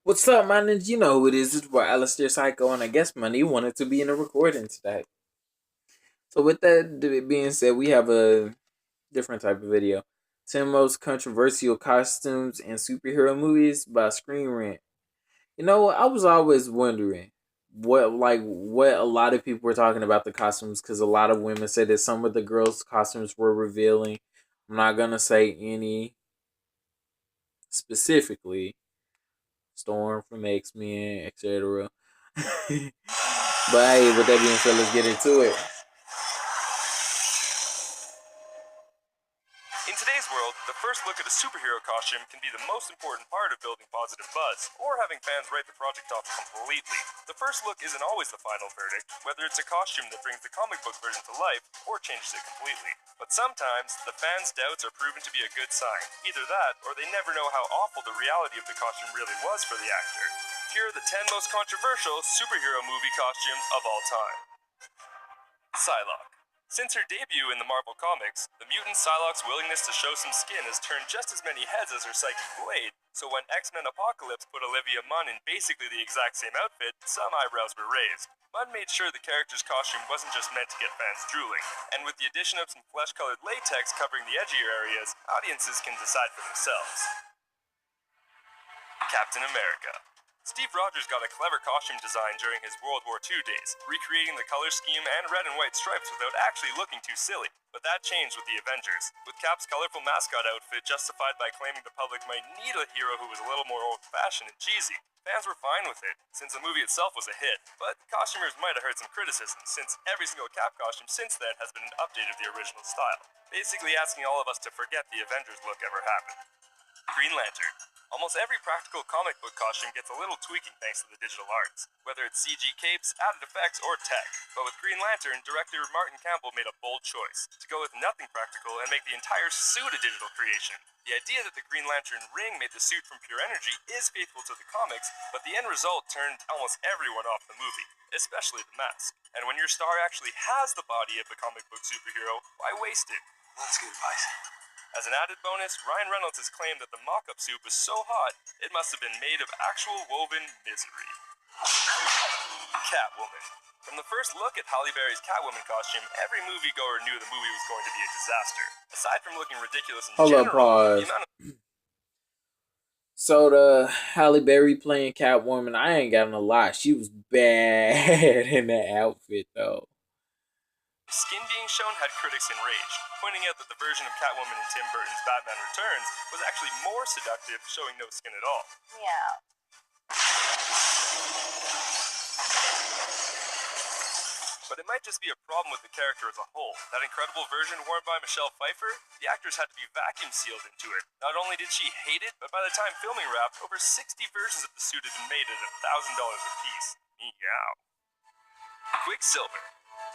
What's up, my ninja? You know who it is. It's boy AlastairPsycho, and I guess money wanted to be in a recording today. So with that being said, we have a different type of video. 10 most controversial costumes and superhero movies by Screen Rant. You know, I was always wondering what a lot of people were talking about the costumes because a lot of women said that some of the girls' costumes were revealing. I'm not gonna say any specifically. Storm from X Men, etc. But hey, with that being said, let's get into it. In today's world, the first look at a superhero costume can be the most important part of building positive buzz, or having fans write the project off completely. The first look isn't always the final verdict, whether it's a costume that brings the comic book version to life, or changes it completely. But sometimes, the fans' doubts are proven to be a good sign. Either that, or they never know how awful the reality of the costume really was for the actor. Here are the 10 most controversial superhero movie costumes of all time. Psylocke. Since her debut in the Marvel Comics, the mutant Psylocke's willingness to show some skin has turned just as many heads as her psychic blade, so when X-Men Apocalypse put Olivia Munn in basically the exact same outfit, some eyebrows were raised. Munn made sure the character's costume wasn't just meant to get fans drooling, and with the addition of some flesh-colored latex covering the edgier areas, audiences can decide for themselves. Captain America. Steve Rogers got a clever costume design during his World War II days, recreating the color scheme and red and white stripes without actually looking too silly. But that changed with the Avengers, with Cap's colorful mascot outfit justified by claiming the public might need a hero who was a little more old-fashioned and cheesy. Fans were fine with it, since the movie itself was a hit, but costumers might have heard some criticism, since every single Cap costume since then has been an update of the original style, basically asking all of us to forget the Avengers look ever happened. Green Lantern. Almost every practical comic book costume gets a little tweaking thanks to the digital arts, whether it's CG capes, added effects, or tech. But with Green Lantern, director Martin Campbell made a bold choice, to go with nothing practical and make the entire suit a digital creation. The idea that the Green Lantern ring made the suit from pure energy is faithful to the comics, but the end result turned almost everyone off the movie, especially the mask. And when your star actually has the body of the comic book superhero, why waste it? That's good advice. As an added bonus, Ryan Reynolds has claimed that the mock-up suit was so hot, it must have been made of actual woven misery. Catwoman. From the first look at Halle Berry's Catwoman costume, every moviegoer knew the movie was going to be a disaster. Aside from looking ridiculous in Hold up, general, pause. So the Halle Berry playing Catwoman, I ain't got no lie. She was bad in that outfit, though. Skin being shown had critics enraged, pointing out that the version of Catwoman in Tim Burton's Batman Returns was actually more seductive, showing no skin at all. Yeah. But it might just be a problem with the character as a whole. That incredible version worn by Michelle Pfeiffer, the actors had to be vacuum sealed into it. Not only did she hate it, but by the time filming wrapped, over 60 versions of the suit had been made at $1,000 a piece. Meow. Quicksilver.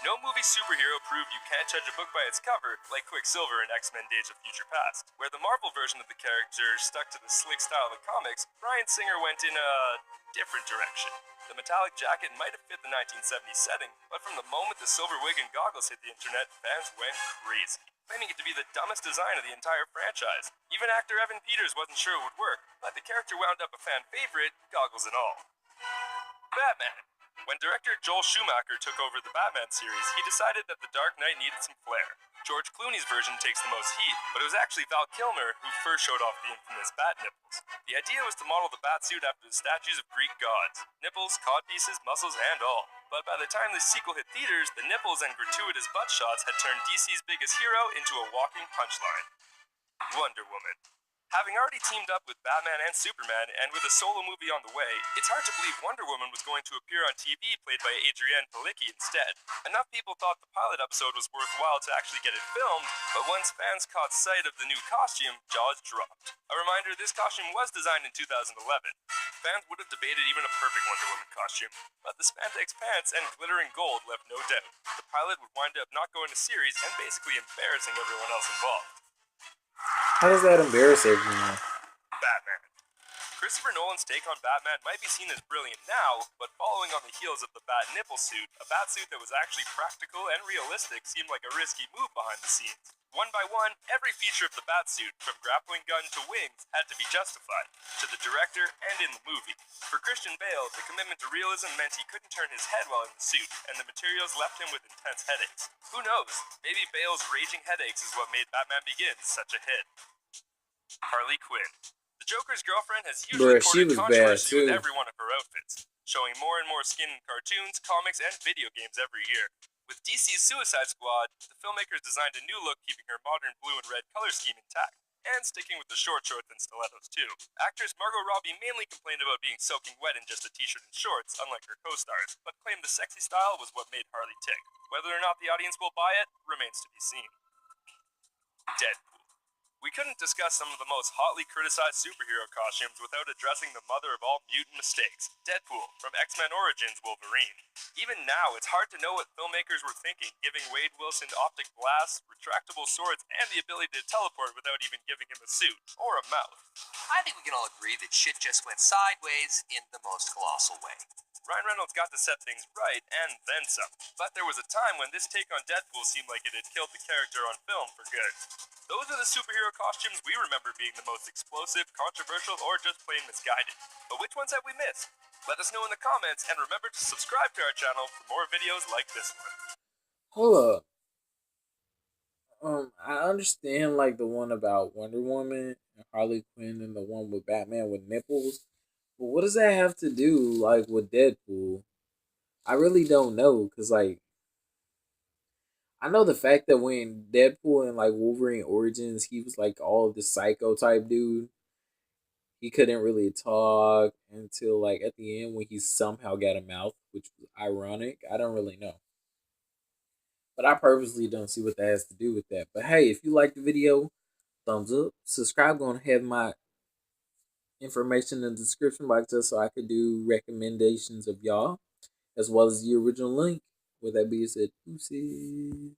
No movie superhero proved you can't judge a book by its cover, like Quicksilver in X-Men Days of Future Past. Where the Marvel version of the character stuck to the slick style of the comics, Bryan Singer went in a different direction. The metallic jacket might have fit the 1970s setting, but from the moment the silver wig and goggles hit the internet, fans went crazy, claiming it to be the dumbest design of the entire franchise. Even actor Evan Peters wasn't sure it would work, but the character wound up a fan favorite, goggles and all. Batman. When director Joel Schumacher took over the Batman series, he decided that The Dark Knight needed some flair. George Clooney's version takes the most heat, but it was actually Val Kilmer who first showed off the infamous bat nipples. The idea was to model the bat suit after the statues of Greek gods. Nipples, codpieces, muscles, and all. But by the time the sequel hit theaters, the nipples and gratuitous butt shots had turned DC's biggest hero into a walking punchline. Wonder Woman. Having already teamed up with Batman and Superman, and with a solo movie on the way, it's hard to believe Wonder Woman was going to appear on TV played by Adrienne Palicki instead. Enough people thought the pilot episode was worthwhile to actually get it filmed, but once fans caught sight of the new costume, jaws dropped. A reminder, this costume was designed in 2011. Fans would have debated even a perfect Wonder Woman costume, but the spandex pants and glittering gold left no doubt. The pilot would wind up not going to series and basically embarrassing everyone else involved. How does that embarrass everyone? Batman. Christopher Nolan's take on Batman might be seen as brilliant now, but following on the heels of the bat nipple suit, a batsuit that was actually practical and realistic seemed like a risky move behind the scenes. One by one, every feature of the batsuit, from grappling gun to wings, had to be justified, to the director and in the movie. For Christian Bale, the commitment to realism meant he couldn't turn his head while in the suit, and the materials left him with intense headaches. Who knows? Maybe Bale's raging headaches is what made Batman Begins such a hit. Harley Quinn. The Joker's girlfriend has usually Bruh, she courted was bad controversy with too. every one of her outfits, showing more and more skin in cartoons, comics, and video games every year. With DC's Suicide Squad, the filmmakers designed a new look keeping her modern blue and red color scheme intact, and sticking with the short shorts and stilettos too. Actress Margot Robbie mainly complained about being soaking wet in just a t-shirt and shorts, unlike her co-stars, but claimed the sexy style was what made Harley tick. Whether or not the audience will buy it remains to be seen. Deadpool. We couldn't discuss some of the most hotly criticized superhero costumes without addressing the mother of all mutant mistakes, Deadpool, from X-Men Origins Wolverine. Even now, it's hard to know what filmmakers were thinking, giving Wade Wilson optic blasts, retractable swords, and the ability to teleport without even giving him a suit, or a mouth. I think we can all agree that shit just went sideways in the most colossal way. Ryan Reynolds got to set things right, and then some. But there was a time when this take on Deadpool seemed like it had killed the character on film for good. Those are the superhero costumes we remember being the most explosive, controversial, or just plain misguided. But which ones have we missed? Let us know in the comments, and remember to subscribe to our channel for more videos like this one. Hold up. I understand like the one about Wonder Woman and Harley Quinn and the one with Batman with nipples. But what does that have to do like with Deadpool? I really don't know, cause like I know the fact that when Deadpool and like Wolverine Origins, he was like all the psycho type dude. He couldn't really talk until like at the end when he somehow got a mouth, which was ironic. I don't really know. But I purposely don't see what that has to do with that. But hey, if you like the video, thumbs up. Subscribe. Gonna have my information in the description box just so I could do recommendations of y'all, as well as the original link. With that being said, deuces.